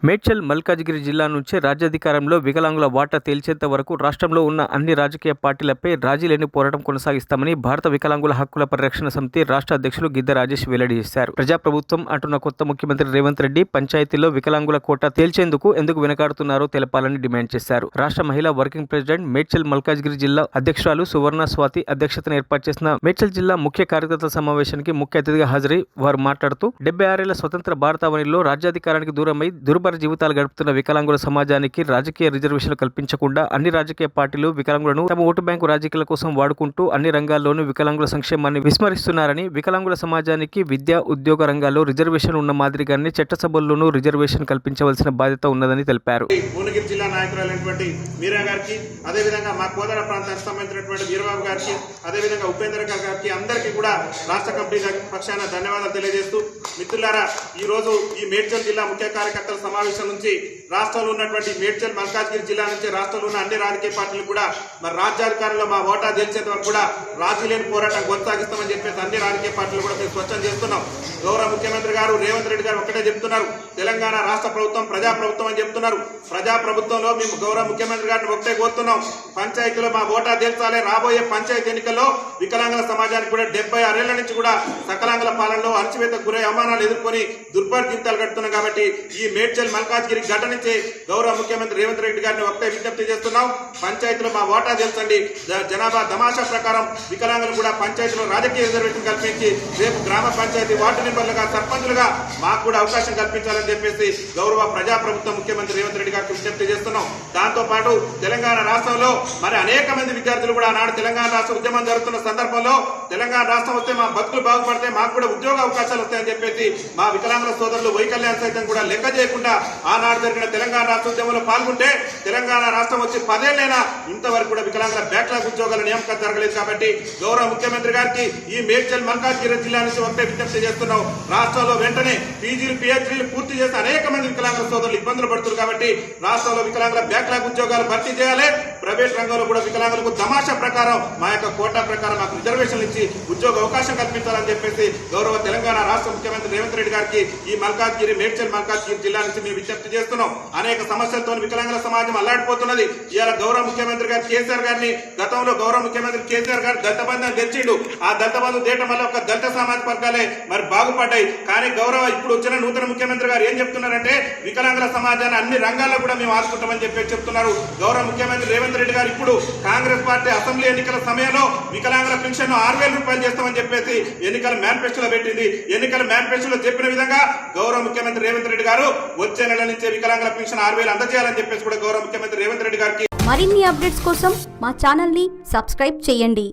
మేడ్చల్ మల్కాజిగిరి జిల్లా నుంచి రాజ్యాధికారంలో వికలాంగుల వాటా తేల్చేంత వరకు రాష్ట్రంలో ఉన్న అన్ని రాజకీయ పార్టీలపై రాజీ లేని పోరాటం కొనసాగిస్తామని భారత వికలాంగుల హక్కుల పరిరక్షణ సమితి రాష్ట్ర అధ్యక్షులు గిద్ద రాజేష్ వెల్లడి చేశారు. ప్రజాప్రభుత్వం అంటున్న కొత్త ముఖ్యమంత్రి రేవంత్ రెడ్డి పంచాయతీల్లో వికలాంగుల కోటా తేల్చేందుకు ఎందుకు వెనకాడుతున్నారో తెలపాలని డిమాండ్ చేశారు. రాష్ట్ర మహిళా వర్కింగ్ ప్రెసిడెంట్ మేడ్చల్ మల్కాజిగిరి జిల్లా అధ్యక్షురాలు సువర్ణ స్వాతి అధ్యక్షతన ఏర్పాటు చేసిన మేడ్చల్ జిల్లా ముఖ్య కార్యకర్తల సమావేశానికి ముఖ్య అతిథిగా హాజరై వారు మాట్లాడుతూ 76 ఏళ్ల స్వతంత్ర భారతావనిలో రాజ్యాధికారానికి దూరమై దుర్భర జీవితాలు గడుపుతున్న వికలాంగుల సమాజానికి రాజకీయ రిజర్వేషన్లు కల్పించకుండా అన్ని రాజకీయ పార్టీలు వికలాంగులను తమ ఓటు బ్యాంకు రాజకీయాల కోసం వాడుకుంటూ అన్ని రంగాల్లోనూ వికలాంగుల సంక్షేమాన్ని విస్మరిస్తున్నారని, వికలాంగుల సమాజానికి విద్యా ఉద్యోగ రంగాల్లో రిజర్వేషన్ ఉన్న మాదిరిగానే చట్టసభల్లోనూ రిజర్వేషన్ కల్పించవలసిన బాధ్యత ఉన్నదని తెలిపారు. భువనగిరి జిల్లా నాయకురాలైనటువంటి మీరా గారికి, అదేవిధంగా మా కోదాడ ప్రాంతానికి సంబంధించినటువంటి వీరబాబు గారికి, అదేవిధంగా ఉపేంద్ర గారికి అందరికీ కూడా రాష్ట్ర కమిటీ పక్షాన ధన్యవాదాలు తెలియజేస్తూ, మిత్రులారా, ఈ రోజు ఈ మేడ్చల్ జిల్లా ముఖ్య కార్యకర్తల సమావేశం నుంచి రాష్ట్రంలో ఉన్నటువంటి మేడ్చల్ మల్కాజ్గిరి జిల్లా నుంచి రాష్ట్రంలో ఉన్న అన్ని రాజకీయ పార్టీలు కూడా మరి రాజ్యాధికారంలో మా ఓటా తెలిసేంత వరకు కూడా రాజీ లేని పోరాటం కొనసాగిస్తామని చెప్పేసి అన్ని రాజకీయ పార్టీలు కూడా మేము స్పష్టం చేస్తున్నాం. గౌరవ ముఖ్యమంత్రి గారు రేవంత్ రెడ్డి గారు ఒక్కటే చెప్తున్నారు, తెలంగాణ రాష్ట్ర ప్రభుత్వం ప్రజాప్రభుత్వం అని చెప్తున్నారు. ప్రజాప్రభుత్వంలో మేము గౌరవ ముఖ్యమంత్రి గారిని ఒకటే కోరుతున్నాం, పంచాయతీలో మా ఓటా తేల్చాలి. రాబోయే పంచాయతీ ఎన్నికల్లో వికలాంగుల సమాజానికి కూడా 76 ఏళ్ల నుంచి కూడా సకలాంగుల పాలనలో అణచివేతకు గురై అవమానాలు ఎదుర్కొని దుర్భర జీవితాలు గడుపుతున్నాం. కాబట్టి ఈ మేడ్చల్ మల్కాజ్గిరి గడ్డ నుంచి గౌరవ ముఖ్యమంత్రి రేవంత్ రెడ్డి గారిని ఒకటే విజ్ఞప్తి చేస్తున్నాం, పంచాయతీలో మా ఓటా తెలుసండి. జనాభా తమాషా ప్రకారం వికలాంగులు కూడా పంచాయతీలో రాజకీయ రిజర్వేషన్ కల్పించి రేపు గ్రామ పంచాయతీ వార్డు మెంబర్లుగా, సర్పంచులుగా మాకు కూడా అవకాశం కల్పించాలని చెప్పేసి గౌరవ ప్రజాప్రభుత్వ ముఖ్యమంత్రి రేవంత్ రెడ్డి గారికి విజ్ఞప్తి చేస్తున్నాం. దాంతో పాటు తెలంగాణ రాష్ట్రంలో మరి అనేక మంది విద్యార్థులు కూడా ఆనాడు తెలంగాణ రాష్ట్ర ఉద్యమం జరుగుతున్న సందర్భంలో తెలంగాణ రాష్ట్రం వస్తే మా బతుకులు బాగుపడితే మాకు కూడా ఉద్యోగ అవకాశాలు వస్తాయని చెప్పేసి మా వికలాంగుల సోదరులు వైకల్యాన్ని సైతం కూడా లెక్క చేయకుండా ఆనాడు జరిగిన తెలంగాణ రాష్ట్ర ఉద్యమంలో పాల్గొంటే తెలంగాణ రాష్ట్రం వచ్చి 10 ఏళ్లైనా ఇంతవరకు కూడా వికలాంగుల బ్యాక్లాగ్ ఉద్యోగాల నియామకం జరగలేదు. కాబట్టి గౌరవ ముఖ్యమంత్రి గారికి ఈ మేడ్చల్ మల్కాజ్గిరి జిల్లా నుంచి ఒకటే విజ్ఞప్తి చేస్తున్నాం, రాష్ట్రంలో వెంటనే పీజీలు, పిహెచ్డీలు పూర్తి చేసి అనేక మంది వికలాంగుల సోదరులు ఇబ్బందులు పడుతున్నారు. కాబట్టి రాష్ట్రంలో వికలాంగుల బ్యాక్లాగ్ ఉద్యోగాలు భర్తీ చేయాలి. ప్రైవేట్ రంగంలో కూడా వికలాంగులకు తమాషా ప్రకారం మా యొక్క కోటా ప్రకారం మాకు రిజర్వేషన్లు ఇచ్చి ఉద్యోగ అవకాశం కల్పించాలని చెప్పేసి గౌరవ తెలంగాణ రాష్ట్ర ముఖ్యమంత్రి రేవంత్ రెడ్డి గారికి ఈ మల్కాజ్గిరి మేడ్చల్ మల్కాజ్గిరి జిల్లా నుంచి మేము విజ్ఞప్తి చేస్తున్నాం. అనేక సమస్యలతో వికలాంగుల సమాజం అల్లాడిపోతున్నది. ఇవాళ గౌరవ ముఖ్యమంత్రి గారు కేసీఆర్ గారిని, గతంలో గౌరవ ముఖ్యమంత్రి కేసీఆర్ గారు దళిత బంధం తెచ్చిండు. ఆ దళిత బంధం తేయటం వల్ల ఒక దళిత సామాజిక వర్గాలే మరి బాగుపడ్డాయి. కానీ గౌరవ ఇప్పుడు వచ్చిన నూతన ముఖ్యమంత్రి గారు ఏం చెప్తున్నారంటే వికలాంగుల సమాజాన్ని అన్ని రంగాల్లో కూడా మేము ఆదుకుంటామని చెప్పి చెప్తున్నారు. గౌరవ ముఖ్యమంత్రి రేవంత్ రెడ్డి గారు ఇప్పుడు కాంగ్రెస్ పార్టీ అసెంబ్లీ ఎన్నికల సమయంలో వికలాంగుల పెన్షన్ 6,000 రూపాయలు చేస్తామని చెప్పేసి ఎన్నికల మేనిఫెస్టోలో పెట్టింది. ఎన్నికల మేనిఫెస్టోలో చెప్పిన విధంగా గౌరవ ముఖ్యమంత్రి రేవంత్ రెడ్డి గారు వచ్చే నెల నుంచే వికలాంగుల పెన్షన్ 6,000 అందజేయాలని చెప్పేసి కూడా గౌరవ ముఖ్యమంత్రి రేవంత్ రెడ్డి గారికి మరిన్ని అప్డేట్స్ కోసం మా ఛానల్ ని సబ్స్క్రైబ్ చేయండి.